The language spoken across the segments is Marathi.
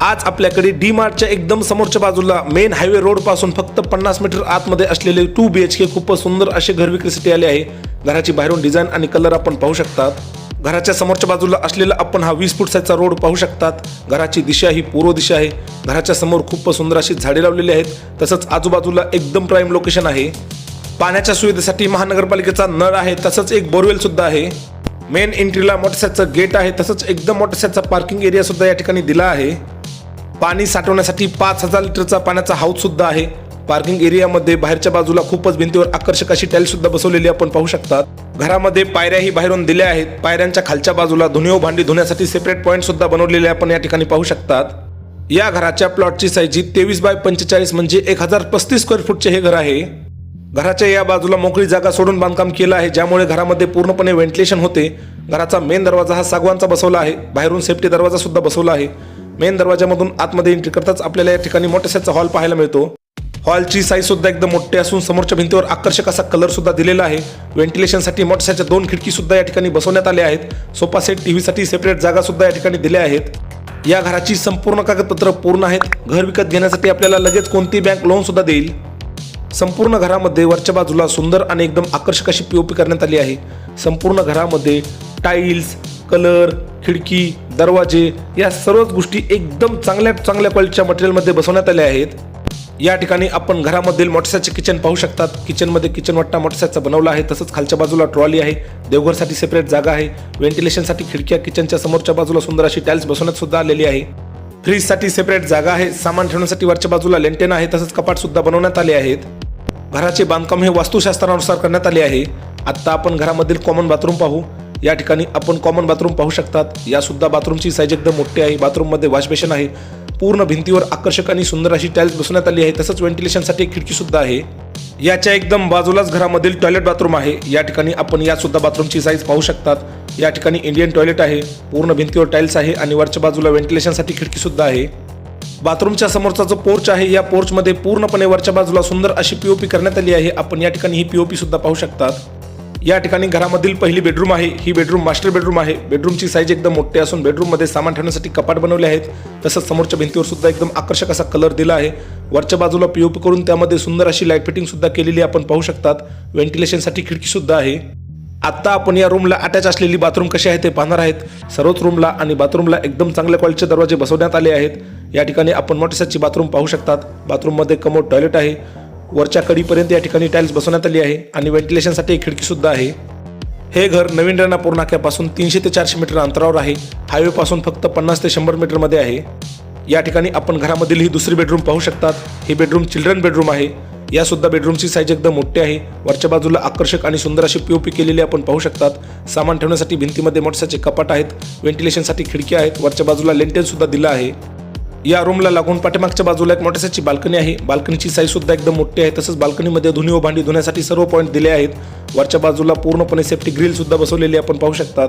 आज आपल्याकडे डी मार्टच्या एकदम समोरच्या बाजूला मेन हायवे रोड पासून फक्त 50 मीटर आतमध्ये असलेले 2 BHK खूपच सुंदर असे घर विक्रीसाठी आले आहे। घराची बाहेरून डिझाइन आणि कलर आपण पाहू शकतात। घराच्या समोरच्या बाजूला असलेला आपण हा 20 फूट साईजचा रोड पाहू शकतात। घराची दिशा ही पूर्व दिशा आहे। घराच्या समोर खूप सुंदर अशी झाडे लावलेली आहेत। तसंच आजूबाजूला एकदम प्राइम लोकेशन आहे। पाण्याच्या सुविधेसाठी महानगरपालिकेचा नळ आहे। तसंच एक बोरवेल सुद्धा आहे। मेन एंट्रीला मोठ्या साईजचं गेट आहे। तसंच एकदम मोठ्या साईजचा पार्किंग एरिया सुद्धा या ठिकाणी दिला आहे। पाणी साठवण्यासाठी 5000 लिटरचा पाण्याचा हाऊस सुद्धा आहे। पार्किंग एरियामध्ये बाहेरच्या बाजूला खूपच भिंतीवर आकर्षक अशी टाइल्स सुद्धा बसवलेली आपण पाहू शकतात। घरामध्ये पायऱ्याही बाहेरून दिल्या आहेत। पायऱ्यांच्या खालच्या बाजूला धुणी व भांडी धुण्यासाठी सेपरेट पॉइंट सुद्धा बनवलेले आपण या ठिकाणी पाहू शकतात। या घराच्या प्लॉटची साईज 23 बाय 45 म्हणजे 1035 स्क्वेअर फूटचे हे घर आहे। घराच्या या बाजूला मोकळी जागा सोडून बांधकाम केलं आहे, ज्यामुळे घरामध्ये पूर्णपणे व्हेंटिलेशन होते। घराचा मेन दरवाजा हा सागवानचा बसवला आहे। बाहेरून सेफ्टी दरवाजा सुद्धा बसवला आहे। मेन दरवाजामधून आतमध्ये एंट्री करताच आपल्याला या ठिकाणी मोठ्या साईजचा हॉल पाहायला मिळतो। हॉलची साईज सुद्धा एकदम मोठी असून समोरच्या भिंतीवर आकर्षक असा कलर सुद्धा दिलेला आहे। व्हेंटिलेशनसाठी मोठ्या साईजच्या 2 खिडकी सुद्धा या ठिकाणी बसवण्यात आल्या आहेत। सोफा सेट टीव्हीसाठी सेपरेट जागा सुद्धा या ठिकाणी दिल्या आहेत। या घराची संपूर्ण कागदपत्र पूर्ण आहेत। घर विकत घेण्यासाठी आपल्याला लगेच कोणती बँक लोन सुद्धा देईल। संपूर्ण घरामध्ये वरच्या बाजूला सुंदर आणि एकदम आकर्षक अशी पीओपी करण्यात आली आहे। संपूर्ण घरामध्ये टाइल्स, कलर, खिडकी, दरवाजे या सर्वच गोष्टी एकदम चांगल्या क्वालिटीच्या मटेरियलमध्ये बसवण्यात आल्या आहेत। या ठिकाणी आपण घरामधील मोठ्याचे किचन पाहू शकतात। किचनमध्ये किचन वाटा मोठ्याचा बनवला आहे। तसंच खालच्या बाजूला ट्रॉली आहे। देवघरसाठी सेपरेट जागा आहे। व्हेंटिलेशनसाठी खिडक्या, किचनच्या समोरच्या बाजूला सुंदर अशी टाइल्स बसवण्यात सुद्धा आलेली आहे। फ्रीजसाठी सेपरेट जागा आहे। सामान ठेवण्यासाठी वरच्या बाजूला लेंटेन आहे। तसंच कपाट सुद्धा बनवण्यात आले आहेत। घराचे बांधकाम हे वास्तुशास्त्रानुसार करण्यात आले आहे। आता आपण घरामधील कॉमन बाथरूम पाहू। या ठिकाणी आपण कॉमन बाथरूम पाहू शकतात। या सुद्धा बाथरूमची साईज एकदम मोठी आहे। बाथरूममध्ये वॉश बेसिन आहे। पूर्ण भिंतीवर आकर्षक आणि सुंदर अशी टाइल्स बसवण्यात आली आहे। तसंच व्हेंटिलेशनसाठी एक खिडकी सुद्धा आहे। याच्या एकदम बाजूलाच घरामधील टॉयलेट बाथरूम आहे। या ठिकाणी आपण या सुद्धा बाथरूमची साईज पाहू शकतात। या ठिकाणी इंडियन टॉयलेट आहे। पूर्ण भिंतीवर टाइल्स आहे आणि वरच्या बाजूला व्हेंटिलेशनसाठी खिडकी सुद्धा आहे। बाथरूमच्या समोरचा जो पोर्च आहे, या पोर्चमध्ये पूर्णपणे वरच्या बाजूला सुंदर अशी पीओपी करण्यात आली आहे। आपण या ठिकाणी ही पीओपी सुद्धा पाहू शकतात। या ठिकाणी घरामधील पहिली बेडरूम आहे। ही बेडरूम मास्टर बेडरूम आहे। बेडरूमची साईज एकदम मोठी असून बेडरूममध्ये सामान ठेवण्यासाठी कपाट बनवले आहेत। तसंच समोरच्या भिंतीवर सुद्धा एकदम आकर्षक असा कलर दिला आहे। वरच्या बाजूला पीओपी करून त्यामध्ये सुंदर अशी लाईट फिटिंग सुद्धा केलेली आपण पाहू शकतात। व्हेंटिलेशनसाठी खिडकी सुद्धा आहे। आता आपण या रूमला अटॅच असलेली बाथरूम कशी आहे ते पाहणार आहेत। सर्वच रूमला आणि बाथरूमला एकदम चांगल्या क्वालिटीचे दरवाजे बसवण्यात आले आहेत। या ठिकाणी आपण मोठ्या साईजची बाथरूम पाहू शकतात। बाथरूममध्ये कमोड टॉयलेट आहे। वरच्या कडीपर्यंत या ठिकाणी टाइल्स बसवण्यात आली आहे आणि व्हेंटिलेशनसाठी एक खिडकी सुद्धा आहे। हे घर नवीन रेणापूर नाक्यापासून 300 ते 400 मीटर अंतरावर आहे। हायवे पासून फक्त 50 ते 100 मीटर मध्ये आहे। या ठिकाणी आपण घरामधील ही दुसरी बेडरूम पाहू शकतात। ही बेडरूम चिल्ड्रन बेडरूम आहे। या सुद्धा बेडरूमची साईज एकदम मोठी आहे। वरच्या बाजूला आकर्षक आणि सुंदर अशी पीओपी केलेली आपण पाहू शकतात। सामान ठेवण्यासाठी भिंतीमध्ये मोठ्याचे कपाट आहेत। व्हेंटिलेशनसाठी खिडकी आहेत। वरच्या बाजूला लेंटेन सुद्धा दिला आहे। या रूमला लागून पाठीमागच्या बाजूला एक मोठ्याची बाल्कनी आहे। बाल्कनीची साईज सुद्धा एकदम मोठी आहे। तसंच बाल्कनीमध्ये धुणी व भांडी धुण्यासाठी सर्व पॉईंट दिले आहेत। वरच्या बाजूला पूर्णपणे सेफ्टी ग्रिल सुद्धा बसवलेली आपण पाहू शकतात।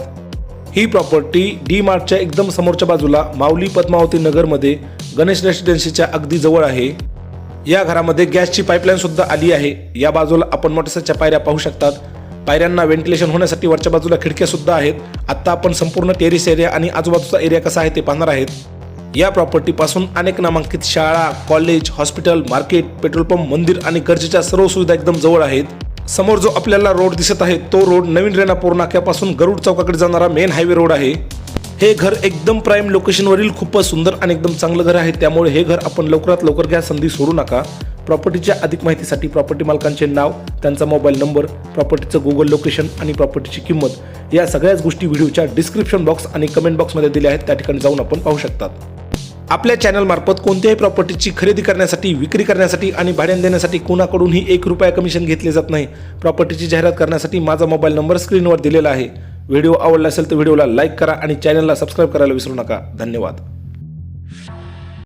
ही प्रॉपर्टी डी मार्टच्या एकदम समोरच्या बाजूला माऊली पद्मावती नगरमध्ये गणेश रेसिडेन्सीच्या अगदी जवळ आहे। या घरामध्ये गॅसची पाईपलाईन सुद्धा आली आहे। या बाजूला आपण मोठ्याच्या पायऱ्या पाहू शकतात। पायऱ्यांना व्हेंटिलेशन होण्यासाठी वरच्या बाजूला खिडक्या सुद्धा आहेत। आता आपण संपूर्ण टेरेस एरिया आणि आजूबाजूचा एरिया कसा आहे ते पाहणार आहेत। या प्रॉपर्टी पासून अनेक नामांकित शाळा, college, hospital, market, petrol pump, मंदिर आणि गरजेच्या सर्व सुविधा एकदम जवळ आहेत। समोर जो आपल्याला रोड दिसत आहे तो रोड नवीन रेणापूर नाक्यापासून गरुड चौकाकडे जाणारा मेन हायवे रोड आहे। हे घर एकदम प्राइम लोकेशनवरील खूपच सुंदर आणि एकदम चांगलं घर आहे। त्यामुळे हे घर आपण लवकरात लवकर घ्या, संधी सोडू नका। प्रॉपर्टीच्या अधिक माहितीसाठी प्रॉपर्टी मालकांचे नाव, त्यांचा मोबाईल नंबर, प्रॉपर्टीचं गुगल लोकेशन आणि प्रॉपर्टीची किंमत या सगळ्याच गोष्टी व्हिडिओच्या डिस्क्रिप्शन बॉक्स आणि कमेंट बॉक्समध्ये दिल्या आहेत। त्या ठिकाणी जाऊन आपण पाहू शकतात। आपल्या चॅनल मार्फत कोणत्याही प्रॉपर्टीची खरेदी करण्यासाठी, विक्री करण्यासाठी आणि भाड्याने देण्यासाठी कोणाकडूनही 1 रुपया कमिशन घेतले जात नाही। प्रॉपर्टीची जाहिरात करण्यासाठी माझा मोबाईल नंबर स्क्रीनवर दिलेला आहे। व्हिडिओ आवडला असेल तर व्हिडिओला लाईक करा आणि चॅनलला सबस्क्राईब करायला विसरू नका। धन्यवाद।